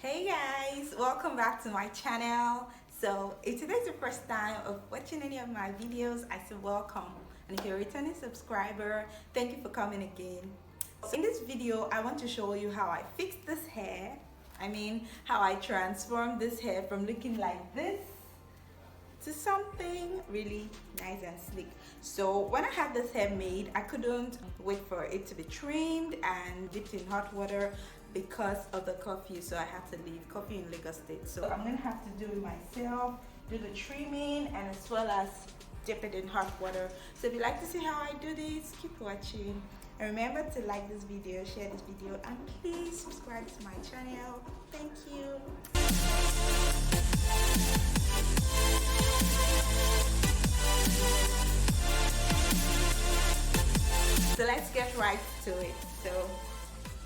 Hey guys, welcome back to my channel. So if today's the first time of watching any of my videos, I say welcome, and if you're a returning subscriber, thank you for coming again. So in this video I want to show you how I fixed this hair. How I transformed this hair from looking like this to something really nice and sleek. So when I had this hair made, I couldn't wait for it to be trimmed and dipped in hot water because of the curfew, so I had to leave curfew in Lagos State. So I'm gonna have to do it myself, do the trimming, and as well as dip it in hot water. So if you like to see how I do this, keep watching. And remember to like this video, share this video, and please subscribe to my channel. Thank you. So let's get right to it. So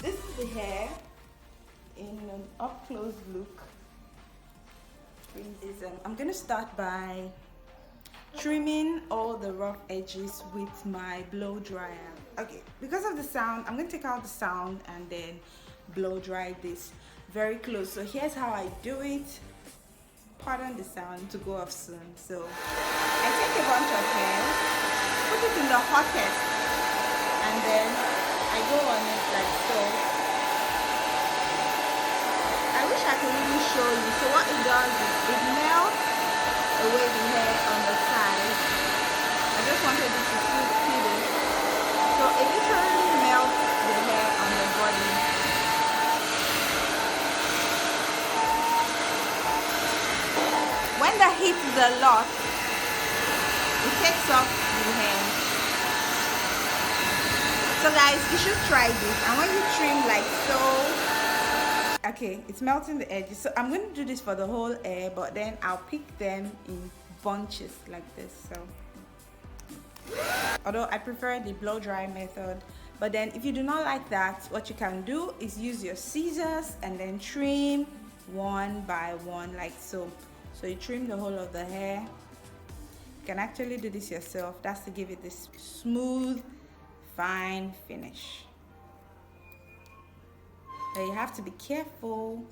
this is the hair in an up close look. I'm gonna start by trimming all the rough edges with my blow dryer. Okay, because of the sound, I'm gonna take out the sound and then blow dry this very close. So here's how I do it. Pardon the sound to go off soon. So I take a bunch of hair, put it in the hottest, and then I go on it like so. I wish I could really show you. So what it does is it melts away the hair on the side. I just wanted you to see this. So it literally melts the hair on the body. When the heat is a lot, it takes off the hair. So guys, you should try this, and when you trim like so, okay, it's melting the edges. So I'm going to do this for the whole hair, but then I'll pick them in bunches like this. So although I prefer the blow dry method, but then if you do not like that, what you can do is use your scissors and then trim one by one like so. So you trim the whole of the hair. You can actually do this yourself. That's to give it this smooth, fine finish. Now you have to be careful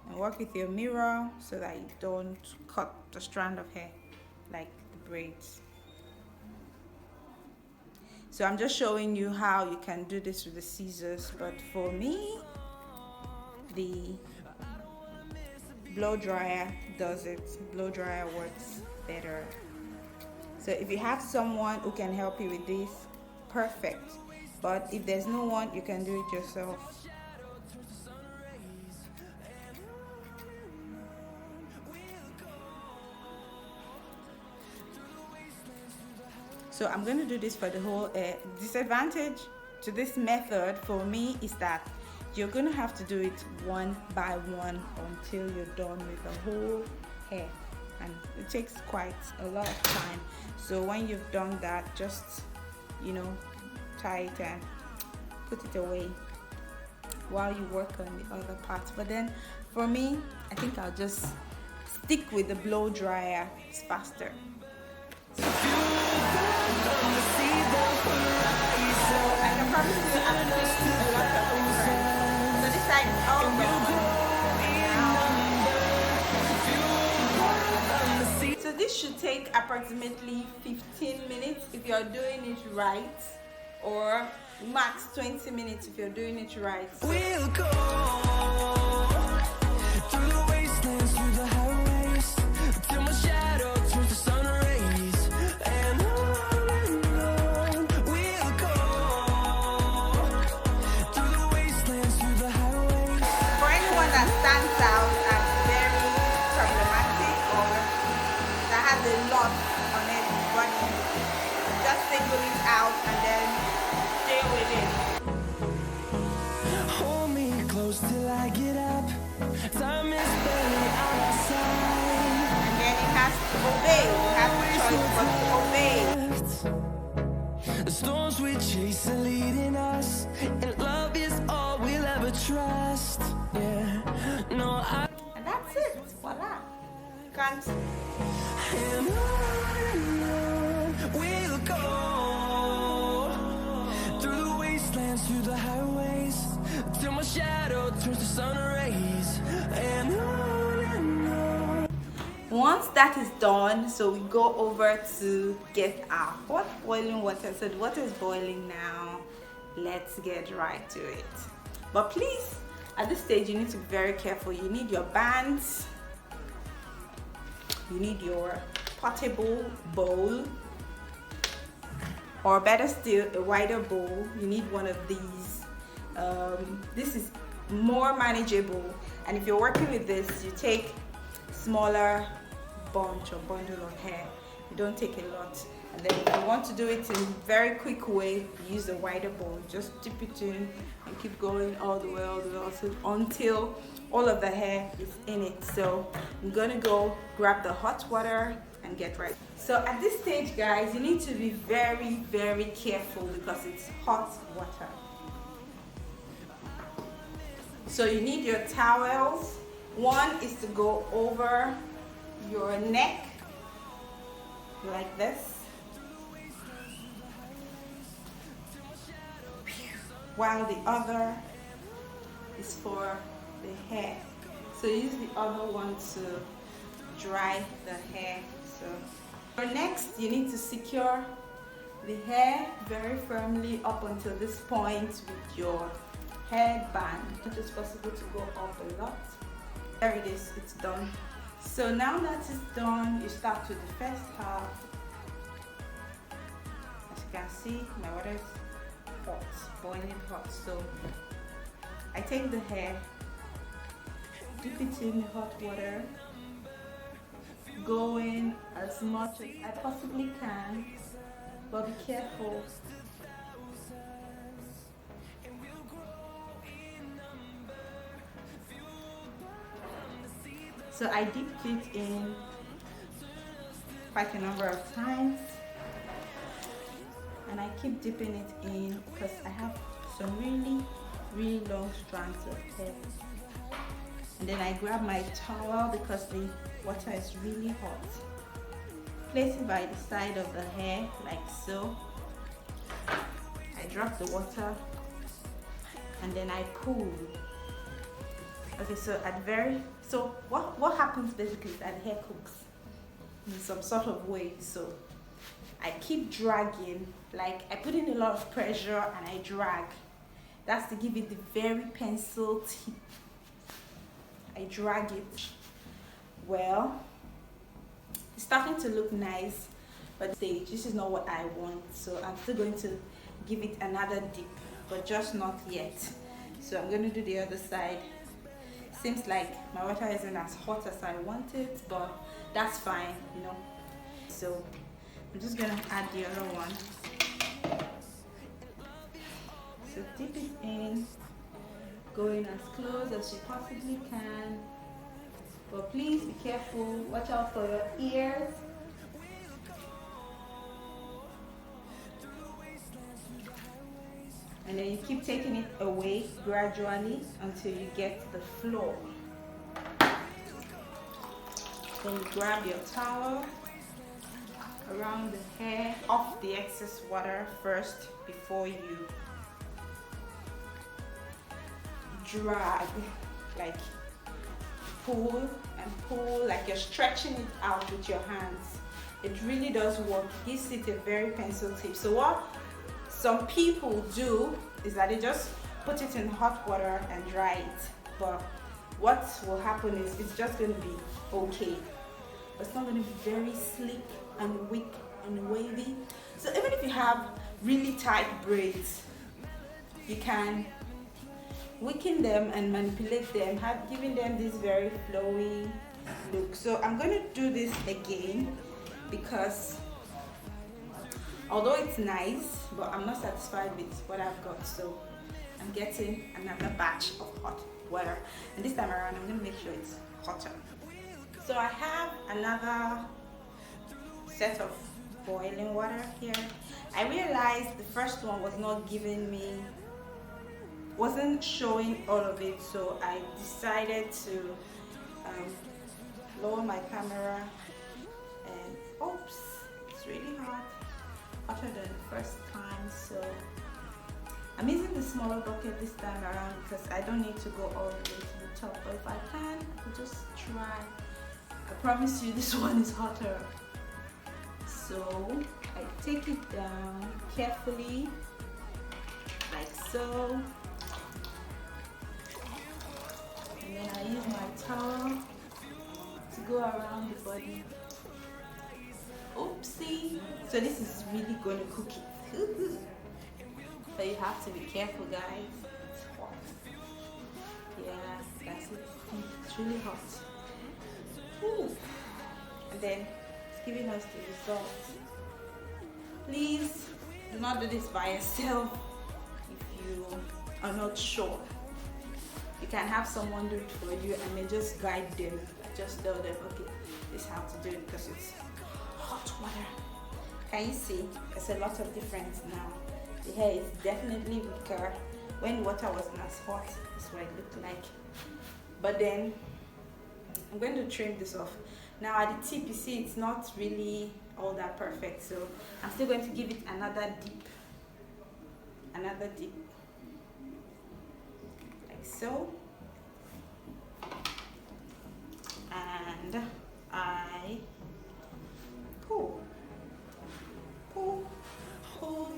and work with your mirror so that you don't cut the strand of hair like the braids. So I'm just showing you how you can do this with the scissors, but for me the blow dryer does it. Blow dryer works better. So if you have someone who can help you with this, perfect. But if there's no one, you can do it yourself. So I'm going to do this for the whole hair. Disadvantage to this method for me is that you're going to have to do it one by one until you're done with the whole hair, and it takes quite a lot of time. So when you've done that, just tie it and put it away while you work on the other parts. But then for me, I think I'll just stick with the blow dryer. It's faster. I can promise you I'm fixing a lot of different. So this side is all done. So this should take approximately 15 minutes if you're doing it right, or max 20 minutes if you're doing it right. We'll go through the wastelands, through the highways, till my shadow turns to sun rays, and on we'll go through the wastelands, through the highways. For anyone that stands out as very problematic or that has a lot on its body, just single it out and then stay with it. Hold me close till I get up. Time is barely on our side. And then it has to obey. It has the choice but to obey. The storms we chase are leading us, and love is all we'll ever trust. Yeah, no, and that's it. Voila. Can't. And on we'll go through the wastelands, through the highways, till my shadow turns to sun rays. Once that is done, so we go over to get our hot boiling water. So the water is boiling now. Let's get right to it. But please, at this stage, you need to be very careful. You need your bands, you need your portable bowl, or better still, a wider bowl. You need one of these. This is more manageable, and if you're working with this, you take smaller bunch or bundle of hair. You don't take a lot, and then if you want to do it in a very quick way, use a wider bowl. Just dip it in and keep going all the way until all of the hair is in it. So I'm gonna go grab the hot water and get ready. So at this stage, guys, you need to be very, very careful because it's hot water. So you need your towels. One is to go over your neck like this, while the other is for the hair. So use the other one to dry the hair. So next, you need to secure the hair very firmly up until this point with your hairband. It is possible to go up a lot. There it is, it's done. So now that it's done, you start with the first half. As you can see, my water is hot, boiling hot. So I take the hair, dip it in the hot water, go in as much as I possibly can, but be careful. So I dipped it in quite a number of times, and I keep dipping it in because I have some really long strands of hair. And then I grab my towel because the water is really hot. Place it by the side of the hair like so. I drop the water and then I pull. Okay, so what happens basically is that the hair cooks in some sort of way. So I keep dragging, like I put in a lot of pressure and I drag. That's to give it the very pencil tip. I drag it. Well, it's starting to look nice, but this is not what I want. So I'm still going to give it another dip, but just not yet. So I'm going to do the other side. Seems like my water isn't as hot as I want it, but that's fine, you know. So I'm just gonna add the other one. So dip it in, go in as close as you possibly can, but please be careful. Watch out for your ears. And then you keep taking it away gradually until you get the floor. Then you grab your towel around the hair, off the excess water first before you drag, like pull and pull, like you're stretching it out with your hands. It really does work. It gives it a very pencil tip. So what some people do is that they just put it in hot water and dry it, but what will happen is it's just going to be okay, but it's not going to be very sleek and weak and wavy. So even if you have really tight braids, you can weaken them and manipulate them, giving them this very flowy look. So I'm going to do this again because although it's nice, but I'm not satisfied with what I've got. So I'm getting another batch of hot water, and this time around I'm going to make sure it's hotter. So I have another set of boiling water here. I realized the first one was not giving me, wasn't showing all of it, so I decided to lower my camera, and oops, it's really hot, hotter than the first time. So I'm using the smaller bucket this time around because I don't need to go all the way to the top, but if I can, I'll just try I promise you this one is hotter. So I take it down carefully, like so. And then I use my towel to go around the body. Oopsie. So this is really going to cook it. So you have to be careful, guys. It's hot. Yeah, that's it. It's really hot. Ooh. And then it's giving us the result. Please do not do this by yourself if you are not sure. You can have someone do it for you and then just guide them. Just tell them, okay, this is how to do it, because it's hot water. Can you see? There's a lot of difference now. The hair is definitely weaker. When water wasn't as hot, that's what it looked like. But then I'm going to trim this off. Now at the tip, you see it's not really all that perfect, so I'm still going to give it another dip. Another dip. Like so. And I pull. Pull. Pull.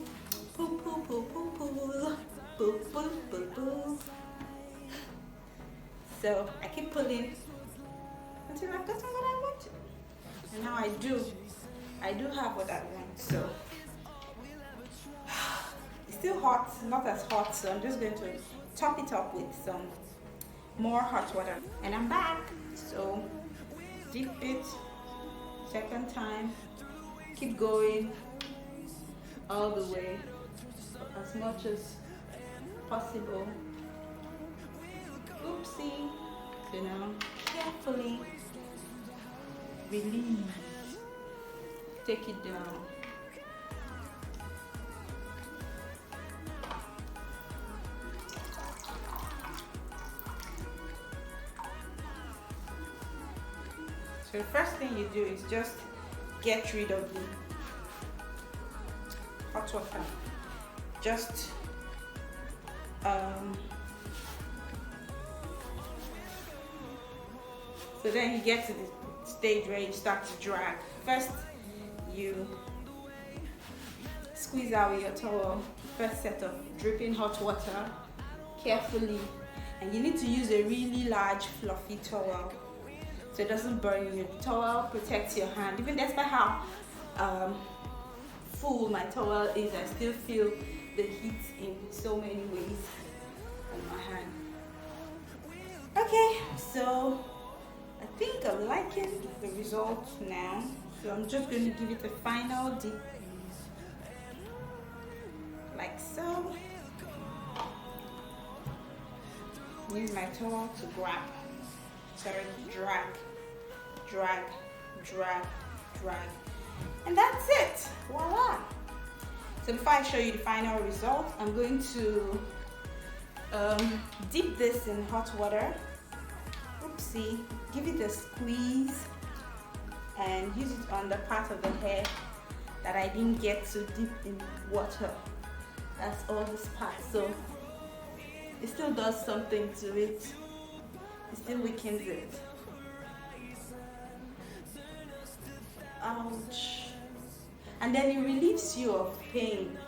Pull, pull, pull, pull, pull. Pull, pull, pull, pull. So I keep pulling until I've gotten what I want. And now I do have what I want. So it's still hot, not as hot, so I'm just going to top it up with some more hot water. And I'm back. So dip it, second time, keep going all the way as much as possible. Oopsie. So now carefully release, take it down. So the first thing you do is just get rid of the hot water. Just so then you get to the stage where you start to drag. First you squeeze out with your towel, first set of dripping hot water carefully, and you need to use a really large fluffy towel so it doesn't burn you. The towel protects your hand. Even despite how full my towel is, I still feel the heat in so many ways on my hand. Okay, so I think I'm liking the result now. So I'm just going to give it a final dip, like so. Use my towel to grab, drag, drag, drag, drag. And that's it, voila. So before I show you the final result, I'm going to dip this in hot water. Oopsie, give it a squeeze and use it on the part of the hair that I didn't get to dip in water. That's all this part, so it still does something to it. It still weakens it. Ouch. And then it relieves you of pain.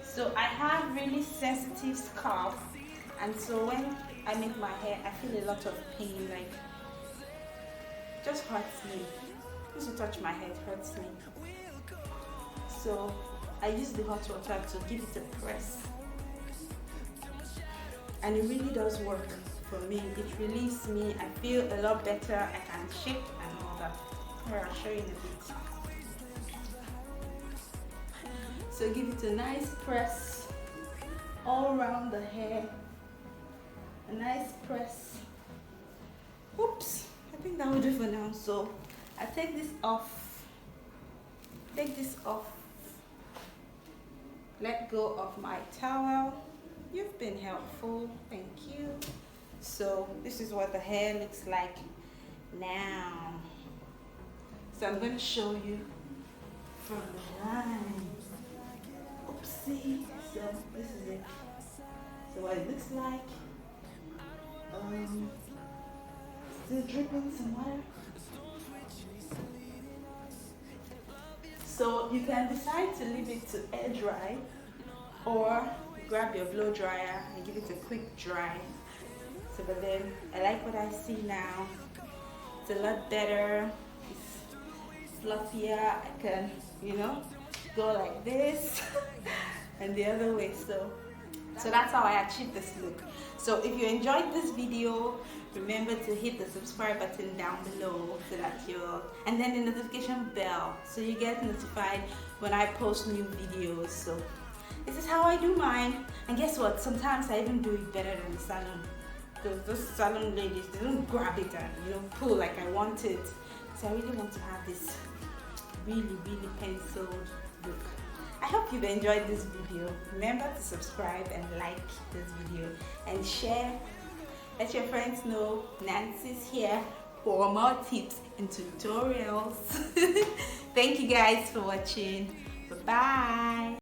So I have really sensitive scalp, and so when I make my hair, I feel a lot of pain, like just hurts me. Just to touch my head hurts me. So I use the hot water to give it a press, and it really does work for me. It relieves me. I feel a lot better. I can shake and all that. Here, I'll show you in a bit. So give it a nice press all around the hair. A nice press. Oops, I think that will do for now. So I take this off. Take this off. Let go of my towel. You've been helpful, thank you. So this is what the hair looks like now. So I'm going to show you from behind. Oopsie. So this is it. So what it looks like. Still dripping some water. So you can decide to leave it to air dry, or grab your blow dryer and give it a quick dry. So but then I like what I see now. It's a lot better. It's fluffier. I can, go like this and the other way. So that's how I achieved this look. So if you enjoyed this video, remember to hit the subscribe button down below so that and then the notification bell so you get notified when I post new videos. So this is how I do mine, and guess what, sometimes I even do it better than the salon, because those salon ladies, they don't grab it and pull like I want it. So I really want to have this really penciled look. I hope you've enjoyed this video. Remember to subscribe and like this video and share. Let your friends know Nancy's here for more tips and tutorials. Thank you guys for watching. Bye bye.